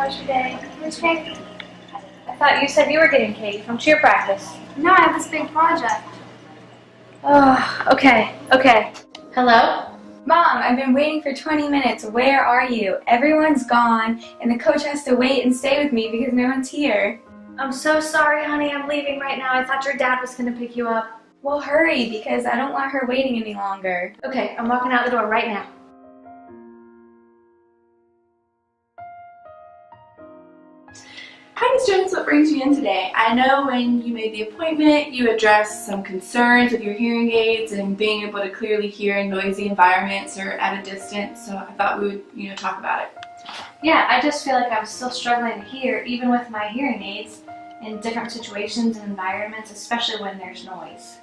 How's your day? Where's Kate? I thought you said you were getting Katie from cheer practice. No, I have this big project. Oh, okay. Hello? Mom, I've been waiting for 20 minutes. Where are you? Everyone's gone, and the coach has to wait and stay with me because no one's here. I'm so sorry, honey. I'm leaving right now. I thought your dad was going to pick you up. Well, hurry, because I don't want her waiting any longer. Okay, I'm walking out the door right now. Hi, Ms. Jones, what brings you in today? I know when you made the appointment, you addressed some concerns with your hearing aids and being able to clearly hear in noisy environments or at a distance, so I thought we would, talk about it. Yeah, I just feel like I'm still struggling to hear, even with my hearing aids, in different situations and environments, especially when there's noise.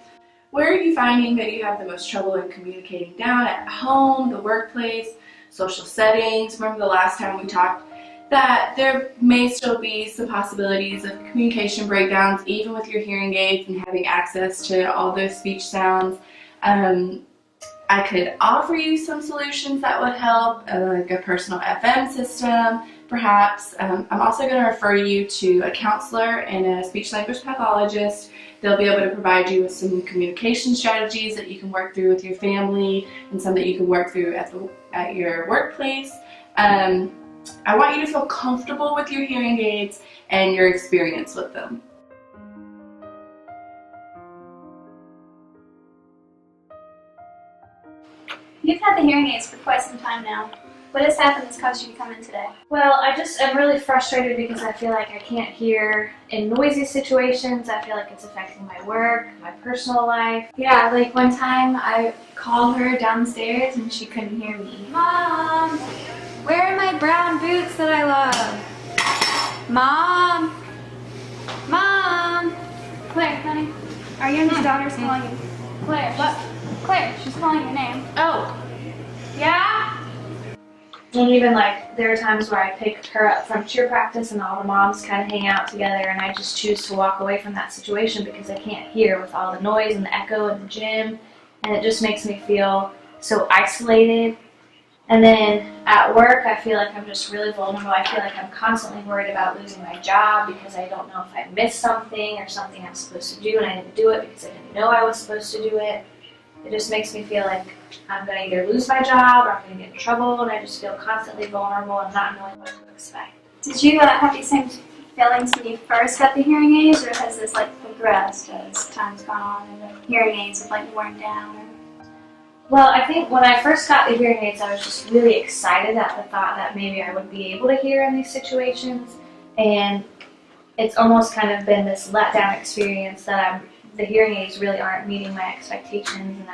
Where are you finding that you have the most trouble in communicating down? At home, the workplace, social settings? Remember the last time we talked that there may still be some possibilities of communication breakdowns even with your hearing aids and having access to all those speech sounds. I could offer you some solutions that would help, like a personal FM system, perhaps. I'm also going to refer you to a counselor and a speech language pathologist. They'll be able to provide you with some communication strategies that you can work through with your family and some that you can work through at your workplace. I want you to feel comfortable with your hearing aids and your experience with them. You've had the hearing aids for quite some time now. What has happened that's caused you to come in today? Well, I'm really frustrated because I feel like I can't hear in noisy situations. I feel like it's affecting my work, my personal life. Yeah, like one time I called her downstairs and she couldn't hear me. Mom, where are my brown boots that I love? Mom! Mom! Claire, honey, our youngest daughter's calling you. Claire, what? Claire, she's calling your name. Oh, Yeah? and even there are times where I pick her up from cheer practice and all the moms kind of hang out together and I just choose to walk away from that situation because I can't hear with all the noise and the echo in the gym, and it just makes me feel so isolated. And then at work, I feel like I'm just really vulnerable. I feel like I'm constantly worried about losing my job because I don't know if I missed something or something I'm supposed to do and I didn't do it because I didn't know I was supposed to do it. It just makes me feel like I'm going to either lose my job or I'm going to get in trouble, and I just feel constantly vulnerable and not knowing what to expect. Did you have these same feelings when you first got the hearing aids, or has this progressed as time's gone on and the hearing aids have worn down? Well, I think when I first got the hearing aids, I was just really excited at the thought that maybe I would be able to hear in these situations, and it's almost kind of been this letdown experience that the hearing aids really aren't meeting my expectations, and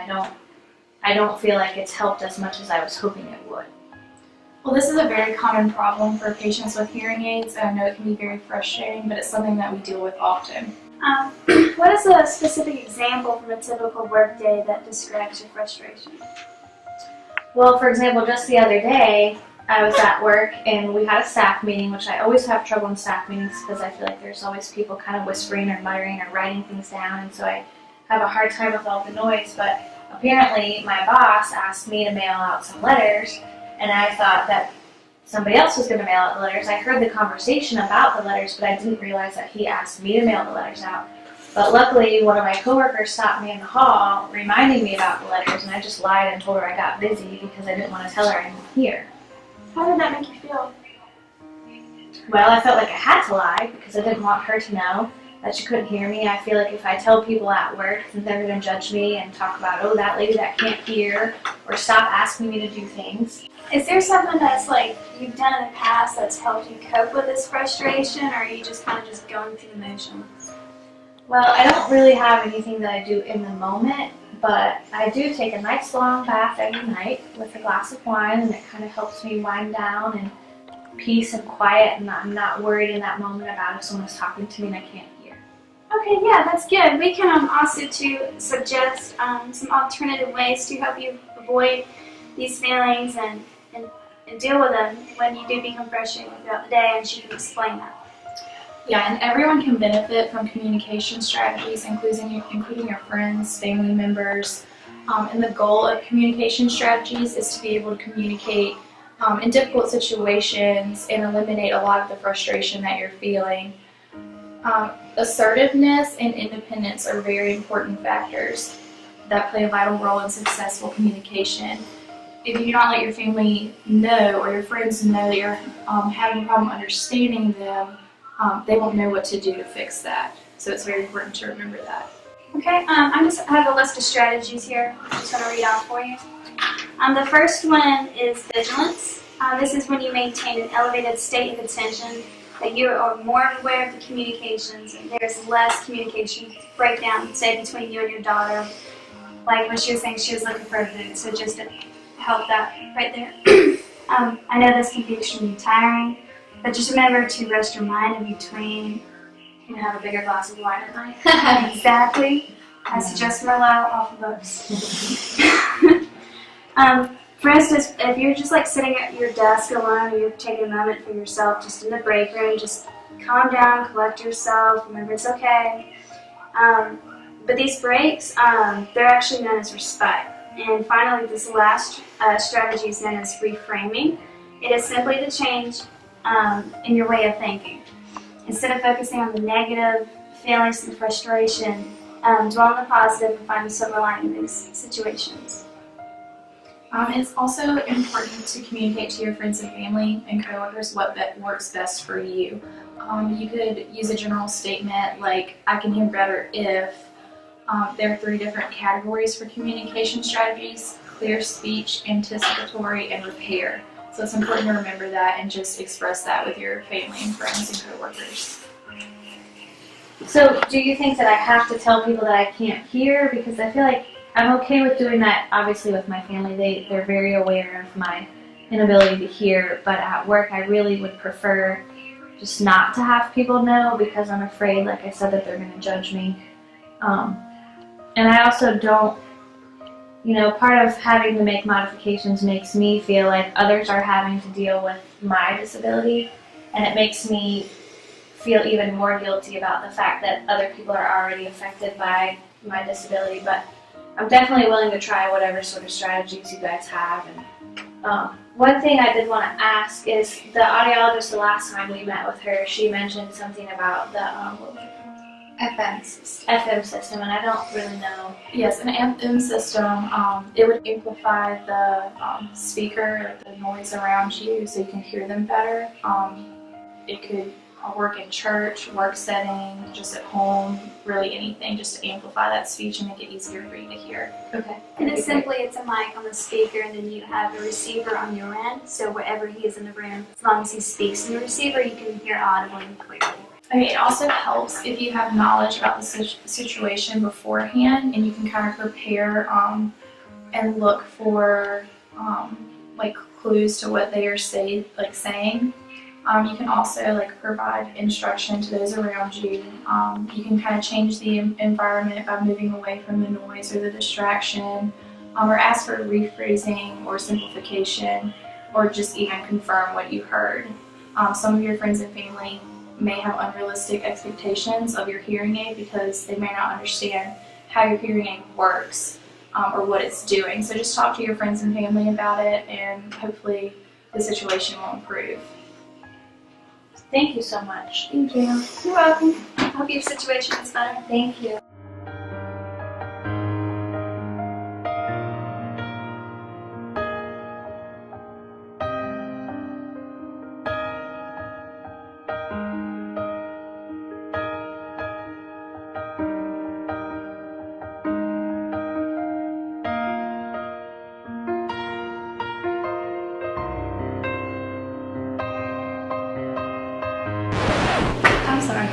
I don't feel like it's helped as much as I was hoping it would. Well, this is a very common problem for patients with hearing aids, and I know it can be very frustrating, but it's something that we deal with often. What is a specific example from a typical workday that describes your frustration? Well, for example, just the other day, I was at work and we had a staff meeting, which I always have trouble in staff meetings because I feel like there's always people kind of whispering or muttering or writing things down, and so I have a hard time with all the noise. But apparently my boss asked me to mail out some letters, and I thought that somebody else was going to mail out the letters. I heard the conversation about the letters, but I didn't realize that he asked me to mail the letters out. But luckily, one of my coworkers stopped me in the hall, reminding me about the letters, and I just lied and told her I got busy because I didn't want to tell her I didn't hear. How did that make you feel? Well, I felt like I had to lie because I didn't want her to know that she couldn't hear me. I feel like if I tell people at work, then they're going to judge me and talk about, oh, that lady that can't hear, or stop asking me to do things. Is there something that's you've done in the past that's helped you cope with this frustration, or are you just kind of just going through the motions? Well, I don't really have anything that I do in the moment, but I do take a nice long bath every night with a glass of wine, and it kind of helps me wind down and peace and quiet, and I'm not worried in that moment about if someone's talking to me and I can't hear. Okay, yeah, that's good. We can also suggest some alternative ways to help you avoid these feelings and deal with them when you do become frustrated throughout the day, and she can explain that. Yeah, and everyone can benefit from communication strategies, including your friends, family members. And the goal of communication strategies is to be able to communicate in difficult situations and eliminate a lot of the frustration that you're feeling. Assertiveness and independence are very important factors that play a vital role in successful communication. If you do not let your family know or your friends know that you're having a problem understanding them, they won't know what to do to fix that. So it's very important to remember that. Okay, I just have a list of strategies here. I'm just going to read out for you. The first one is vigilance. This is when you maintain an elevated state of attention, that you are more aware of the communications and there's less communication breakdown, say, between you and your daughter. Like when she was saying she was looking for a boot, so just to help that right there. I know this can be extremely tiring, but just remember to rest your mind in between. You can have a bigger glass of wine at night. Exactly. I suggest Merlot off of books. For instance, if you're just like sitting at your desk alone or you're taking a moment for yourself just in the break room, just calm down, collect yourself, remember it's okay. But these breaks, they're actually known as respite. And finally, this last strategy is known as reframing. It is simply the change in your way of thinking. Instead of focusing on the negative feelings and frustration, dwell on the positive and find the silver lining in these situations. It's also important to communicate to your friends and family and coworkers what that works best for you. You could use a general statement like, I can hear better if. There are 3 different categories for communication strategies: clear speech, anticipatory, and repair. So it's important to remember that and just express that with your family and friends and coworkers. So do you think that I have to tell people that I can't hear? Because I feel like I'm okay with doing that, obviously, with my family. They're very aware of my inability to hear, but at work I really would prefer just not to have people know because I'm afraid, like I said, that they're going to judge me. And I also don't, part of having to make modifications makes me feel like others are having to deal with my disability, and it makes me feel even more guilty about the fact that other people are already affected by my disability. But I'm definitely willing to try whatever sort of strategies you guys have. And one thing I did want to ask is the audiologist, the last time we met with her, she mentioned something about the what was it called? FM system. FM system, and I don't really know. Yes, an FM system, it would amplify the speaker, like the noise around you, so you can hear them better. It could work in church, work setting, just at home, really anything, just to amplify that speech and make it easier for you to hear. Okay. And it's simply, it's a mic on the speaker, and then you have a receiver on your end, so wherever he is in the room, as long as he speaks in the receiver, you can hear audibly and clearly. It also helps if you have knowledge about the situation beforehand, and you can kind of prepare and look for like clues to what they are saying. You can also provide instruction to those around you. You can kind of change the environment by moving away from the noise or the distraction, or ask for rephrasing or simplification, or just even confirm what you heard. Some of your friends and family may have unrealistic expectations of your hearing aid because they may not understand how your hearing aid works or what it's doing. So just talk to your friends and family about it, and hopefully the situation will improve. Thank you so much. Thank you. You're welcome. I hope your situation is better. Thank you. I'm sorry.